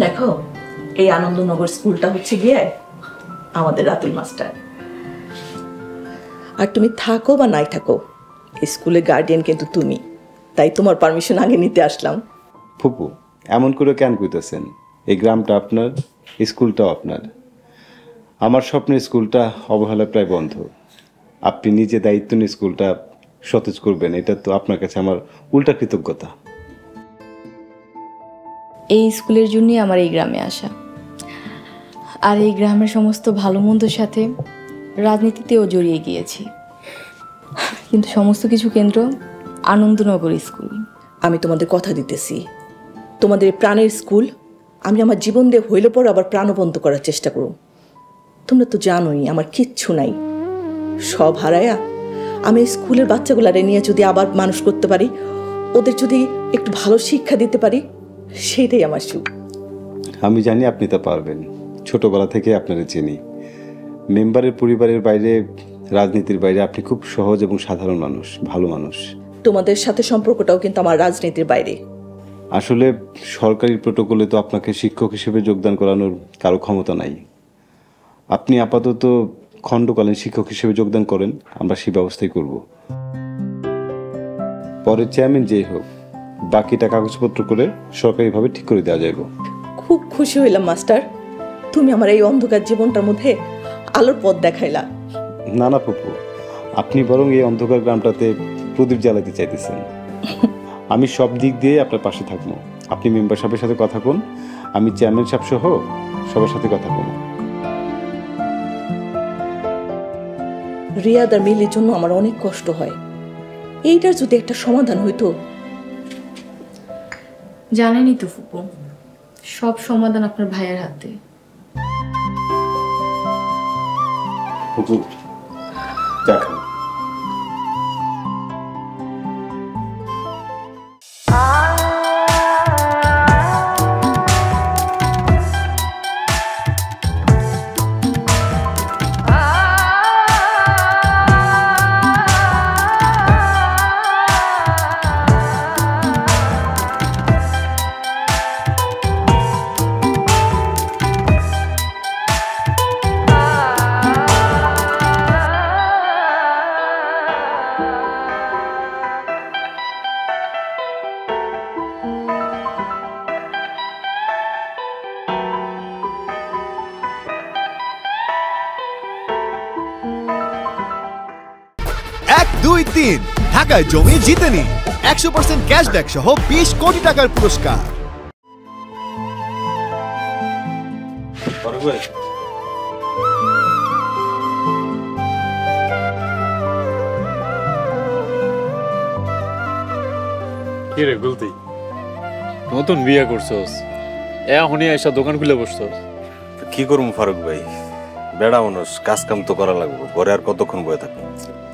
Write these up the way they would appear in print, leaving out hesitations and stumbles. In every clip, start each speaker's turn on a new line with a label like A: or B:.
A: দেখো, এই আনন্দনগর স্কুলটা হচ্ছে গিয়ে আমাদের রাতুল মাস্টার। আর তুমি থাকো বা নাই থাকো, স্কুলের গার্ডিয়ান কিন্তু তুমি, তাই তোমার পারমিশন আগে নিতে আসলাম।
B: ফুপু, এমন করে কেন কইতেছেন? এই গ্রামটা আপনার, স্কুলটাও আপনার। আমার স্বপ্নের স্কুলটা অবহেলায় প্রায় বন্ধ। আপনি নিজে দায়িত্ব নিয়ে স্কুলটা সতেজ করবেন, এটা তো আপনার কাছে আমার উল্টা কৃতজ্ঞতা।
C: এই স্কুলের জন্যই আমার এই গ্রামে আসা, আর এই গ্রামের সমস্ত ভালো মন্দর সাথে রাজনীতিতেও জড়িয়ে গিয়েছি, কিন্তু সমস্ত কিছু কেন্দ্র আনন্দনগর স্কুল।
A: আমি তোমাদের কথা দিতেছি, তোমাদের প্রাণের স্কুল আমি আমার জীবন দিয়ে হইলে পর আবার প্রাণবন্ত করার চেষ্টা করব। তোমরা তো জানোই আমার কিচ্ছু নাই, সব হারায়া আমি স্কুলের বাচ্চাগুলারে নিয়ে যদি আবার মানুষ করতে পারি, ওদের যদি একটু ভালো শিক্ষা দিতে পারি, সেটাই আমার সুখ।
B: আমি জানি আপনি তা পারবেন, ছোটবেলা থেকে আপনারা চিনি। মেম্বারের পরিবারের বাইরে, রাজনীতির বাইরে আপনি খুব সহজ এবং সাধারণ মানুষ, ভালো মানুষ।
A: তোমাদের সাথে সম্পর্কটাও কিন্তু আমার রাজনীতির বাইরে।
B: আসলে সরকারি প্রোটোকলে তো আপনাকে শিক্ষক হিসেবে যোগদান করানোর কারো ক্ষমতা নাই। আপনি আপাতত খণ্ডকালীন শিক্ষক হিসেবে যোগদান করেন, আমরা সেই ব্যবস্থাই করব। পরে চেয়ারম্যান যেই হোক, বাকিটা কাগজপত্র করে সরকারিভাবে ঠিক করে দেওয়া যাবে।
A: খুব খুশি হইলাম মাস্টার, তুমি আমার এই অন্ধকার জীবনটার মধ্যে আলোর পথ দেখাইলা।
B: না না ফুপু, আপনি বরং এই অন্ধকার গ্রামটাতে প্রদীপ জ্বালাতে চাইতেছেন। আমি সব দিক দিয়ে আপনার পাশে থাকবো। আপনি মেম্বার সাহেবের সাথে কথা কোন, আমি চেয়ারম্যান সাহেব সহ সবার সাথে কথা বলবো।
A: রিয়াদ আর মিলির জন্য আমার অনেক কষ্ট হয়, এইটার যদি একটা সমাধান হইতো।
C: জানেনই তো ফুপু, সব সমাধান আপনার ভাইয়ের হাতে।
B: ফুপু, চা খান।
D: ঢাকায় জমি জিতে নিন 100% ক্যাশব্যাক সহ 20 কোটি টাকার পুরস্কার।
E: কি রে গুলতি, নতুন বিয়ে করছস, এখনই এসে দোকান খুলে বসছস?
F: কি করবো ফারুক ভাই, বেড়া মানুষ, কাজ কাম তো করা লাগবে, ঘরে আর কতক্ষণ বয়ে থাকবো।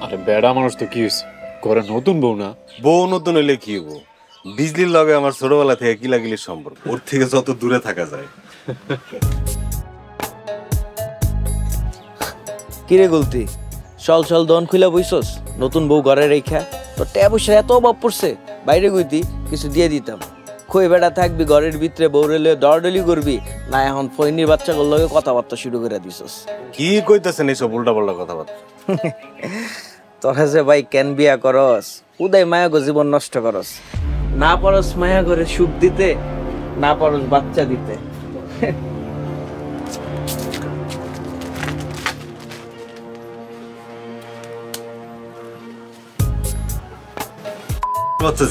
E: আরে বেড়া মানুষ তো কি হয়েছে, ঘরে নতুন বউ না?
F: বউ নতুন হইলে কি হবো, বিজলির লগে আমার ছোটবেলা থেকে কিলাকিলির সম্পর্ক, ওর থেকে যত দূরে থাকা যায়।
G: কিরে গুলতি, চল চল দন খুলে বইছস, নতুন বউ ঘরে রেখা তো ট্যাব এত অভাব পড়ছে, বাইরে গইতি কিছু দিয়ে দিতাম। কই বেড়া থাকবি ঘরের ভিতরে, বউরেলে দরডলি করবি না, এখন ফইনির বাচ্চাগুলোর লগে কথাবার্তা শুরু করে দিছস।
F: কি কইতেছেন এইসব উল্টা পাল্টা কথাবার্তা?
G: তোরা যে ভাই কেন বিয়া করস, উদয় মায়া গো জীবন নষ্ট করস, না পারস মায়া করে সুখ দিতে, না পারস বাচ্চা দিতে।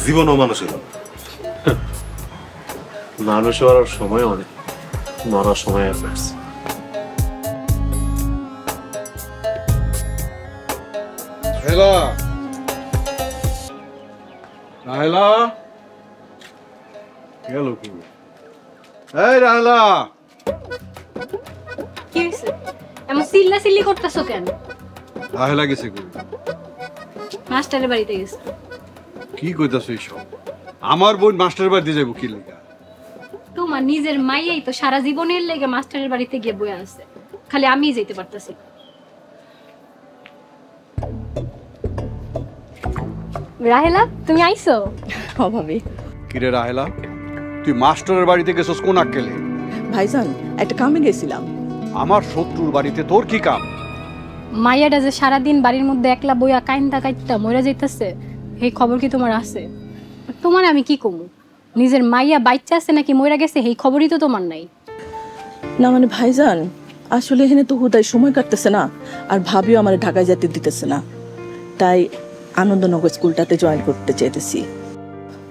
F: জীবন ও মানুষ
E: মানুষ হওয়ার সময় অনেক, মরার সময় আর পারছে।
H: এমন চিল্লা চিল্লি করতেছো কেন?
I: রাহেলা গেছে
H: মাস্টারের বাড়িতে গেছে।
I: কি কইতাছ এইসব? আমার বোন মাস্টারের বাড়িতে যাইব কি লাগা?
H: তোমার নিজের মাইয়াই তো সারা জীবনের লেগে মাস্টারের বাড়িতে গিয়ে বয়ে আছে, খালি আমিই যেতে পারতেছি। রাহেলা, তুমি আইছো?
A: অভাবে
I: কিরে রাহেলা, তুই মাস্টারের বাড়িতে গেছস কোন আক্কেলে?
A: ভাইজান একটা কামে গেছিলাম।
I: আমার শত্রুর বাড়িতে তোর কি কাম?
H: মাইয়াটা যে সারাদিন বাড়ির মধ্যে একলা বইয়া কাইন্দা কাইটা মরে যাইতেছে, এই খবর কি তোমার আছে? তোমার আমি কি কমু? নিজের মাইয়া বাচ্চা আছে নাকি মরে গেছে এই খবরই তো তোমার নাই।
A: না মানে ভাইজান, আসলে এখানে তো হুদায় সময় কাটতেছে না, আর ভাবিও আমার ঢাকায় যেতে দিতেছে না, তাই আনন্দনগর স্কুলটাতে জয়েন করতে চাইতেছি।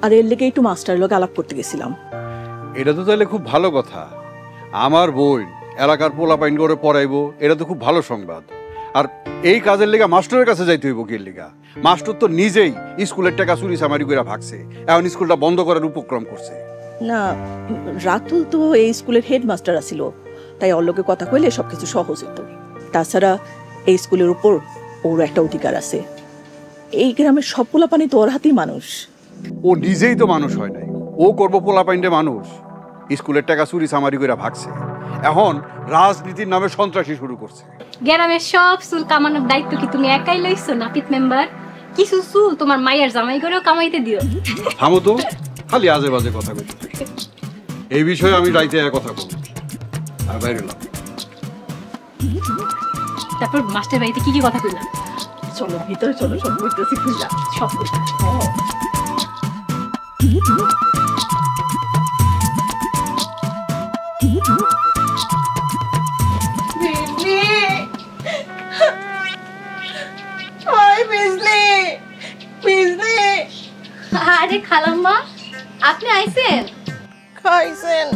A: আর এর লেগে একটু মাস্টারের লোক আলাপ করতে গেছিলাম।
I: এটা তো তাহলে খুব ভালো কথা। আমার বোন এলাকার পোলাপাইন করে পড়াইবো, এটা তো খুব ভালো সংবাদ। আর এই কাজের লেগা মাস্টারের কাছে যাইতে হইব কি লেগা? মাস্টার তো নিজেই স্কুলের টাকা চুরি চামারি করে ভাগছে, এখন স্কুলটা বন্ধ করার উপক্রম করছে।
A: না, রাতুল তো এই স্কুলের হেডমাস্টার আছিল, তাই ওর লোকে কথা কইলে সবকিছু সহজ হতো। তাছাড়া এই স্কুলের উপর ওর একটা অধিকার আছে। এই গ্রামের সব পোলাপানি তো ওর হাতেই মানুষ।
I: ও নিজেই তো মানুষ হয় নাই, ও করবো পোলাপাইন্ডে মানুষ। স্কুলের টাকা চুরি চামারি করে ভাগছে, এখন রাজনীতির নামে সন্ত্রাসী শুরু করছে।
H: গ্রামের সব চুল কামানোর দায়িত্ব কি তুমি একাই লইছো নাপিত মেম্বার? কিছু চুল তোমার মায়ের জামাই করেও কামাইতে দিও।
I: থামো তো, খালি আজে বাজে কথা বলতে। এই বিষয়ে আমি রাইতে কথা বলবো। আর বাইরে এলাম।
H: তারপর মাস্টার বাড়িতে কি কি কথা কইলাম?
A: চলো ভিতরে চলো, সব বুঝতেছি খুঁজলাম সব কিছু।
H: আরে খালাম্মা, আপনি আইছেন?
A: খাইছেন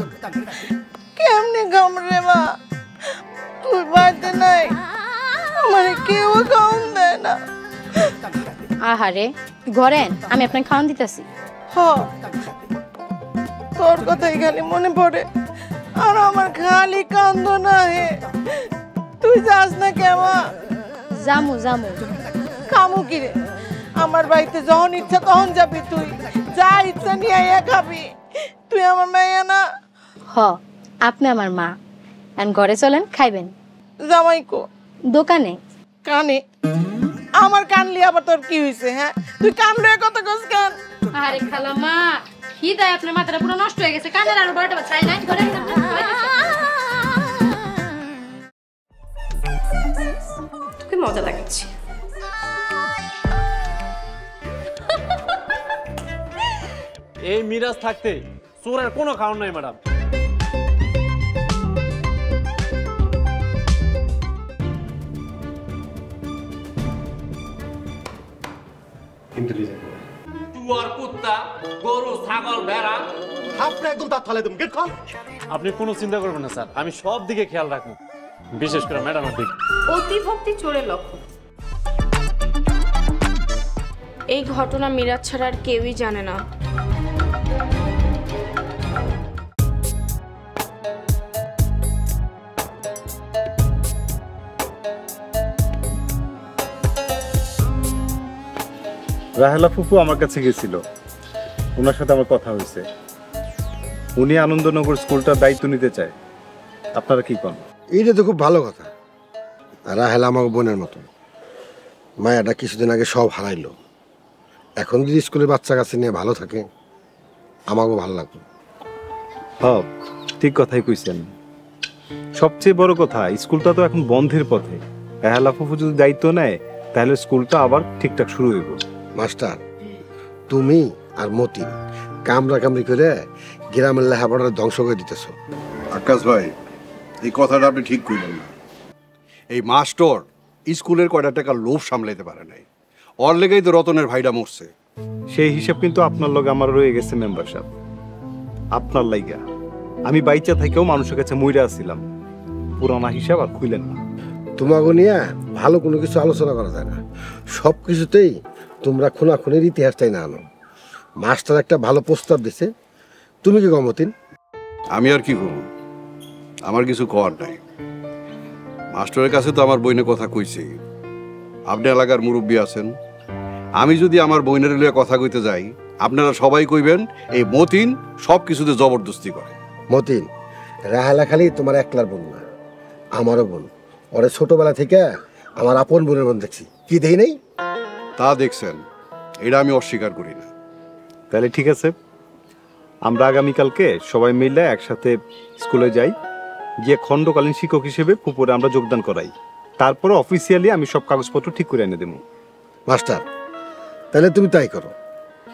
A: কেমনে গামরে মা? তুই বাড়িতে নাই, আমার কেউ খাওয়ান দেয় না।
H: আহারে ঘরেন, আমি আপনাকে খাওয়ান দিতেছি।
A: তোর কথাই খালি মনে পড়ে, আর আমার খালি কান্দ না হে। তুই যাস না কেমা?
H: জামু জামু।
A: কামু কিরে? আমার বাড়িতে যখন ইচ্ছা তখন যাবি, তুই যা ইচ্ছা নিয়ে আইয়া খাবি। তুই আমার মাইয়া না?
H: হ, আপনি আমার মা। এখন ঘরে চলেন, খাইবেন।
A: জামাই কো?
H: দোকানে।
A: কানে? আমার কানলি আবার তোর কি হয়েছে? হ্যাঁ, তুই কান লয়ে কত কস কান?
H: আরে খালাম্মা, খিদায় আপনার মাথাটা পুরো নষ্ট হয়ে গেছে। কানের আর বড়টা ছাই নাই ঘরে।
C: তোকে মজা লাগাচ্ছি।
E: এই মিরাজ থাকতে চোরের কোনো কারণ নাই ম্যাডাম। আপনি কোনো চিন্তা করবেন না স্যার, আমি সব দিকে খেয়াল রাখবো, বিশেষ করে ম্যাডামের দিকে।
C: অতি ভক্তি চোরের লক্ষণ। এই ঘটনা মিরাজ ছাড়া আর কেউই জানে না।
B: রাহেলা ফুপু আমার কাছে গেছিল, ওনার সাথে আমার কথা হয়েছে। উনি আনন্দনগর স্কুলটার দায়িত্ব নিতে চায়। আপনারা কি করেন?
J: এইটা তো খুব ভালো কথা। রাহেলা আমার বোনের মতো। মায়াটা কিছুদিন আগে সব হারাইলো, এখন যদি স্কুলের বাচ্চা কাছে নিয়ে ভালো থাকে আমাকেও ভালো লাগবে।
B: হ্যাঁ, ঠিক কথাই কইছেন। সবচেয়ে বড় কথা, স্কুলটা তো এখন বন্ধের পথে। রাহেলা ফুপু যদি দায়িত্ব নেয় তাহলে স্কুলটা আবার ঠিকঠাক শুরু হইব।
J: মাস্টার, তুমি আর মতি কামড়া কামড়ি করে গ্রামের লেখাপড়ার ধ্বংস করে দিতেছ।
I: আকাশ ভাই, এই কথাটা আপনি ঠিক কইলেন না। এই মাস্টার স্কুলের কয়টা টাকা লোভ সামলাইতে পারে নাই, ওর লেগেই তো রতনের ভাইটা মরছে।
B: সেই হিসাব কিন্তু আপনার লগে আমার রয়ে গেছে মেম্বারশিপ। আপনার লাইগা আমি বাইচা থেকেও মানুষের কাছে মইরা আসছিলাম, পুরানা হিসাব আর খুইলেন না।
J: তোমাকে নিয়ে ভালো কোনো কিছু আলোচনা করা যায় না, সব কিছুতেই তোমরা খুনাখুনির ইতিহাসটাই না আনো। মাস্টার একটা ভালো প্রস্তাব দিছে, তুমি কি গমতিন?
I: আমি আর কি করব, আমার কিছু করার নাই। মাস্টারের কাছে তো আমার বইনে কথা কইছি। আপনি এলাকার মুরব্বী আছেন, আমি যদি আমার বইনের লিয়ে কথা কইতে যাই আপনারা সবাই কইবেন এই মতিন সব কিছুতে জবরদস্তি করে।
J: মতিন, রাহেলা খালি তোমার একলার বোন না, আমারও বোন। ওরে ছোটবেলা থেকে আমার আপন বোনের বোন দেখছি, কি দেই নেই?
I: তা দেখছেন, এটা আমি অস্বীকার করি না।
B: তাহলে ঠিক আছে, আমরা আগামীকালকে সবাই মিলে একসাথে স্কুলে যাই, গিয়ে খণ্ডকালীন শিক্ষক হিসেবে পুকুরে আমরা যোগদান করাই। তারপরে অফিসিয়ালি আমি সব কাগজপত্র ঠিক করে এনে দেবো।
J: মাস্টার, তাহলে তুমি তাই করো।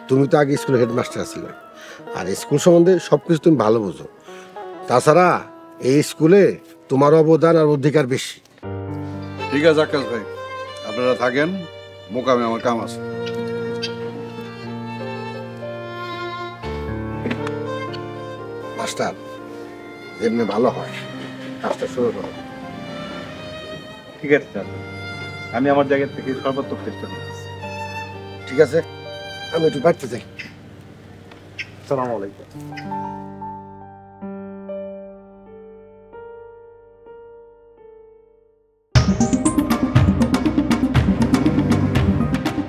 J: তুমি তো আগে স্কুলের হেডমাস্টার ছিলে, আর স্কুল সম্বন্ধে সব কিছু তুমি ভালো বোঝো। তাছাড়া এই স্কুলে তোমার অবদান আর অধিকার বেশি।
I: ঠিক আছে আকাশ ভাই, আপনারা থাকেন, মোকামে আমার কাম আছে।
J: মাস্টার, যেমনি ভালো হয় কাজটা শুরু করো।
B: ঠিক আছে স্যার, আমি আমার জায়গা থেকে সর্বাত্মক চেষ্টা করতেছি।
J: ঠিক আছে, আমি একটু বাড়তে যাই।
B: আসসালামু আলাইকুম।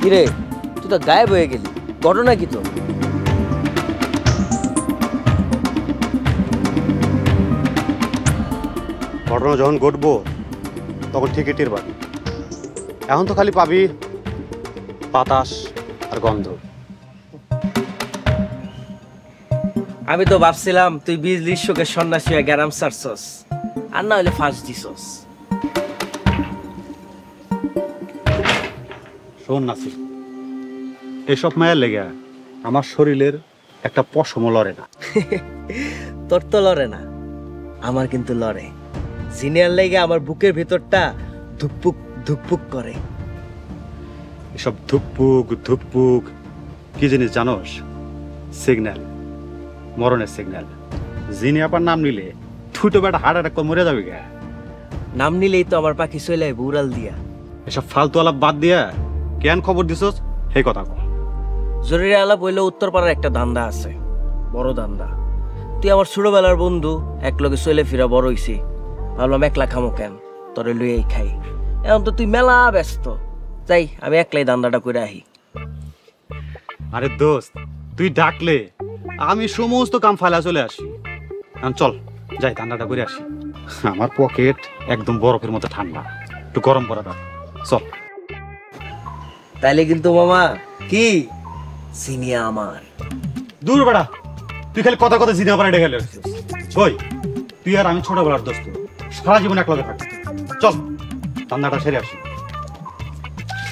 G: কিরে, তুই তো গায়েব হয়ে গেলি, ঘটনা কি তো?
K: ঘটনা যখন ঘটবো তখন ঠিকই টের পাবি। এখন তো খালি পাবি বাতাস আর গন্ধ।
G: আমি তো ভাবছিলাম তুই বিজলির শোকে সন্ন্যাসী হয়ে গ্যারাম সারছস, আর না হলে ফাঁস দিছস।
K: শোন নাসি, এসব মায়ের লেগে আমার শরীরের একটা পশমও লড়ে না।
G: তোর তো লড়ে না, আমার কিন্তু লড়ে। সিনিয়র লেগে আমার বুকের ভিতরটা ধুকপুক ধুকপুক করে।
K: এসব ধুকপুক ধুকপুক কি জিনিস জানোস? সিগন্যাল, মরণের সিগন্যাল। জিনি আবার নাম নিলে ছুটো বেটা হার্ট অ্যাটাক করে মরে যাবে গে।
G: নাম নিলেই তো আমার পাখি চলে বুড়াল দিয়া।
K: এসব ফালতু আলাপ বাদ দিয়া কেন খবর দিছস সেই কথা কর।
G: জরুরি আলাপ হইলে উত্তরপাড়ার একটা ধান্দা আছে, বড় ধান্দা। তুই আমার ছোটবেলার বন্ধু, এক লগে চলে ফিরা বড় হইছি। ভাবলাম একলা খামো কেন, তোরে লইয়াই খাই। এখন তো তুই মেলা ব্যস্ত, যাই আমি একলাই ধান্দাটা করে আহি।
K: আরে দোস্ত, তুই ডাকলে আমি সমস্ত কাম ফালা চলে আসি। এখন চল যাই ঠান্ডাটা করে আসি। আমার পকেট একদম বরফের মতো ঠান্ডা, একটু গরম করা দাও। চল।
G: তাইলে কিন্তু মামা কি সিনিয়া আমার
K: দূর বেড়া, তুই খালি কথা কথা জিনিয়া বানাই গেলে। ওই তুই আর আমি ছোটবেলার দোস্ত, সারা জীবন এক লগে থাকি। চল ঠান্ডাটা সেরে আসি।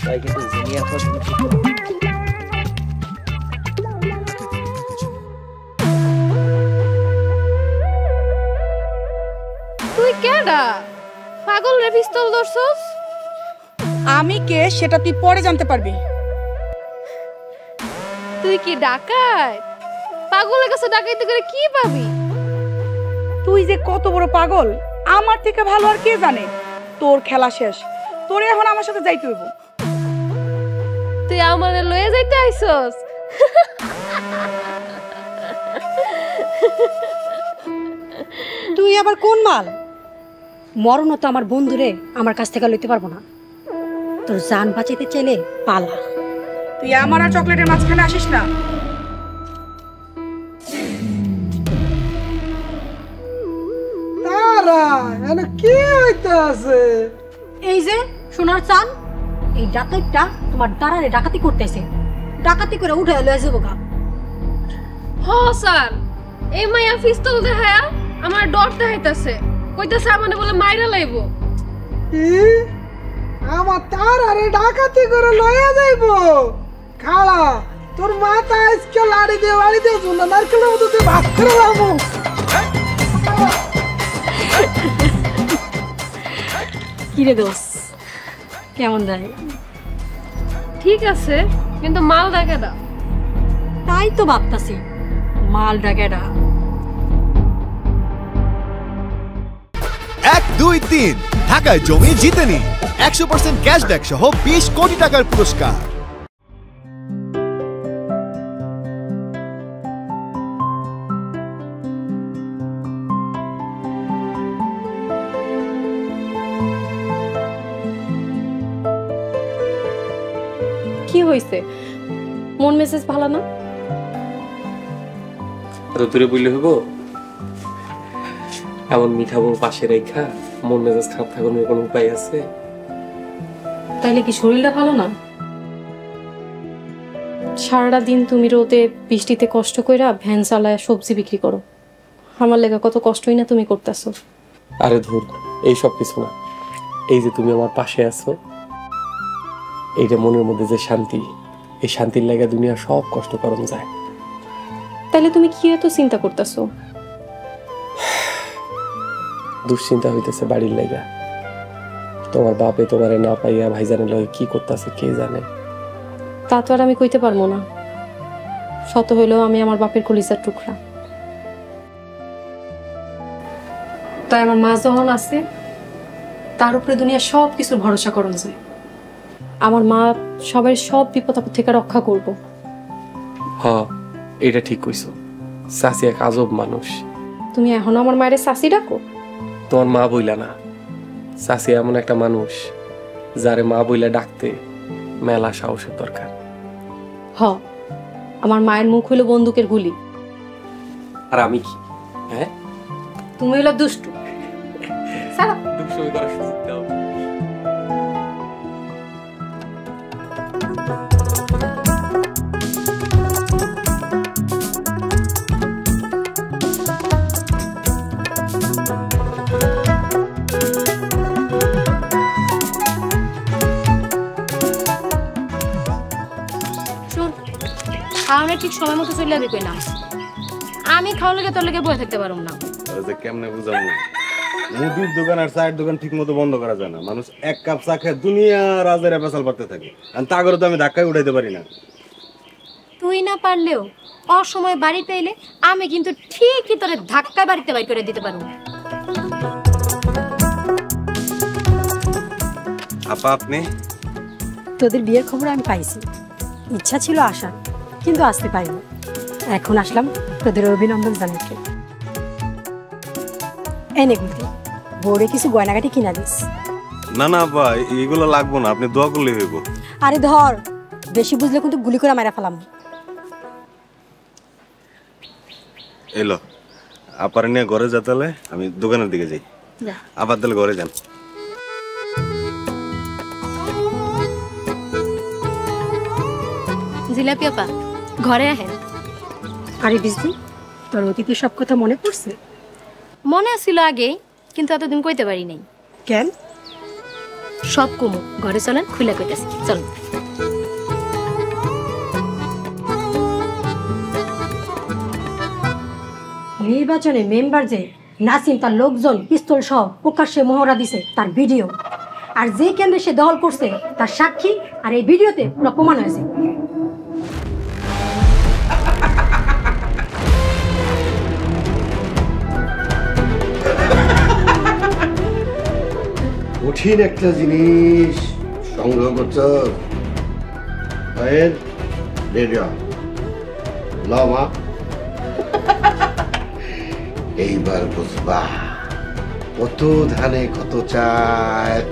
G: তাই কিন্তু সিনিয়া
L: তুই কেডা? পাগল রে পিস্তল ধরছস?
M: আমি কে সেটা তুই পরে জানতে পারবি।
L: তুই কি ডাকাত? পাগলের কাছে ডাকাইতে করে কি পাবি?
M: তুই যে কত বড় পাগল আমার থেকে ভালো আর কে জানে। তোর খেলা শেষ, তোরে এখন আমার সাথে যাইতে হইব।
L: তুই আমারে লয়ে যাইতে আইছস?
N: তুই আবার কোন মাল? মরণও তো আমার বন্ধুরে আমার কাছ থেকে লইতে পারবো না। তোর জান বাঁচাইতে চাইলে পালা।
M: তুই আমার আর চকলেটের মাঝখানে আসিস না।
O: তারা এনে কি হইতাছে?
N: এই যে সোনার চান, এই ডাকাতটা তোমার দাঁড়ারে ডাকাতি করতেছে। ডাকাতি করে উঠে লয়ে যাবো গা।
L: হ স্যার, এই মাইয়া পিস্তল দেখায়া আমার ডর দেখাইতাছে। কইতাছে আমারে বলে মাইরা লাইব।
O: আমার তার আরে ডাকাতি করে লইয়া যাইব। খালা তোর মাথা আজকে লাড়ি দিয়ে শুনলাম নারকেলের মতো তুই ভাত করে যাবো।
N: কিরে দোষ কেমন দেয়?
L: ঠিক আছে, কিন্তু মাল ডাকেডা?
N: তাই তো ভাবতাছি, মাল ডাকেডা।
D: 1, 2, 3 ঢাকায় জমি জিতে নিন 100% ক্যাশব্যাক সহ 20 কোটি টাকার পুরস্কার।
M: কি
H: হয়েছে? মন মেসেজ ভালো না?
P: এত দূরে বললে হইব? এমন মিঠা বউ পাশে রেখা মন মেজাজ খারাপ থাকার কোনো উপায় আছে?
H: তাইলে কি শরীরটা ভালো না? সারাটা দিন তুমি রোদে বৃষ্টিতে কষ্ট কইরা ভ্যান চালায় সবজি বিক্রি করো, আমার লেগে কত কষ্টই না তুমি করতেছো।
P: আরে ধুর, এই সব কিছু না, এই যে তুমি আমার পাশে আছো, এইটা মনের মধ্যে যে শান্তি, এই শান্তির লাগা দুনিয়া সব কষ্ট করানো যায়।
H: তাইলে তুমি কি এত চিন্তা করতেছো?
P: দুশ্চিন্তা হইতেছে বাড়ির লাগা। তোমার বাপে তোমারে না পাইয়া ভাইজানের লগে কি করতেছে কে জানে।
H: তা তো আর আমি কইতে পারবো না, শত হইলেও আমি আমার বাপের কলিজার টুকরা। তাই আমার মা যখন আছে তার উপরে দুনিয়া সব কিছুর ভরসা করানো যায়। আমার মা সবাই সব বিপদ আপদ থেকে রক্ষা করব।
P: হ্যাঁ, এটা ঠিক কইছো। চাচি এক আজব মানুষ।
H: তুমি এখন আমার মায়ের চাচি ডাকো?
P: তোমার মা বইলা না, চাচি এমন একটা মানুষ যারে মা বইলা ডাকতে মেলা সাহসের দরকার।
H: হ, আমার মায়ের মুখ হইলো বন্দুকের গুলি।
P: আর আমি কি? হ্যাঁ,
H: তুমি হইলো দুষ্টু। সারা
P: দুষ্টুমি করার সুযোগ দাও।
H: খাওয়ানোর ঠিক সময় মতো চলে যাবে না, আমি খাওয়া লেগে তোর লেগে বয়ে থাকতে পারব না।
F: কেমনে বুঝাবো? মুদির দোকান আর চায়ের দোকান ঠিক মতো বন্ধ করা যায় না। মানুষ এক কাপ চা খেয়ে দুনিয়া রাজের পেশাল পারতে থাকে, আর তা করে তো আমি ধাক্কায় উঠাইতে পারি না।
H: তুই না পারলেও অসময় বাড়ি পেলে আমি কিন্তু ঠিকই তোরে ধাক্কা বাড়িতে বাই করে দিতে পারবো।
F: আপা, আপনি?
N: তোদের বিয়ের খবর আমি পাইছি, ইচ্ছা ছিল আসার কিন্তু আসতে পারিনি। এখন আসলাম তোদের অভিনন্দন জানাতে। এনে গুলতি, বউরে কিছু গয়নাগাটি কিনা দিস।
F: না না আপা, এগুলো লাগবো না, আপনি দোয়া করলে হইব।
N: আরে ধর, বেশি বুঝলে কিন্তু গুলি করে মারা ফেলাম।
F: এলো আপার নিয়ে ঘরে যা, তাহলে আমি দোকানের দিকে যাই। আবার তাহলে ঘরে যান।
H: জিলাপি আপা, ঘরে আহেন।
N: আরে বিজলি, তোর অতীতের সব কথা মনে পড়ছে?
H: মনে আসছিল আগে, কিন্তু এতদিন কইতে পারি নাই।
N: কেন?
H: সব কমু, ঘরে চলেন, খুলে কইতেছি, চলেন।
N: নির্বাচনে মেম্বার যে নাসিম তার লোকজন পিস্তল সহ প্রকাশ্যে মহড়া দিছে তার ভিডিও, আর যে কেন্দ্রে সে দখল করছে তার সাক্ষী, আর এই ভিডিওতে পুরো প্রমাণ হয়েছে।
J: কঠিন একটা জিনিস সংগ্রহ করছ। মা, এইবার বুঝবা কত ধানে কত চায়।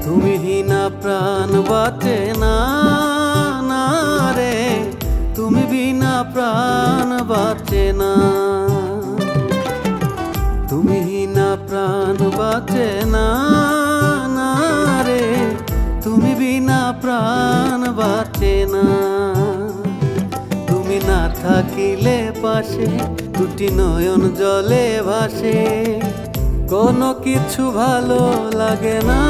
Q: তুমি বিনা প্রাণ বাঁচে না, না রে, তুমি বিনা প্রাণ বাঁচে না, তুমি বিনা প্রাণ বাঁচে না, না রে, তুমি বিনা প্রাণ বাঁচে না। তুমি না থাকিলে পাশে দুটি নয়ন জলে ভাসে, কোনো কিছু ভালো লাগে না।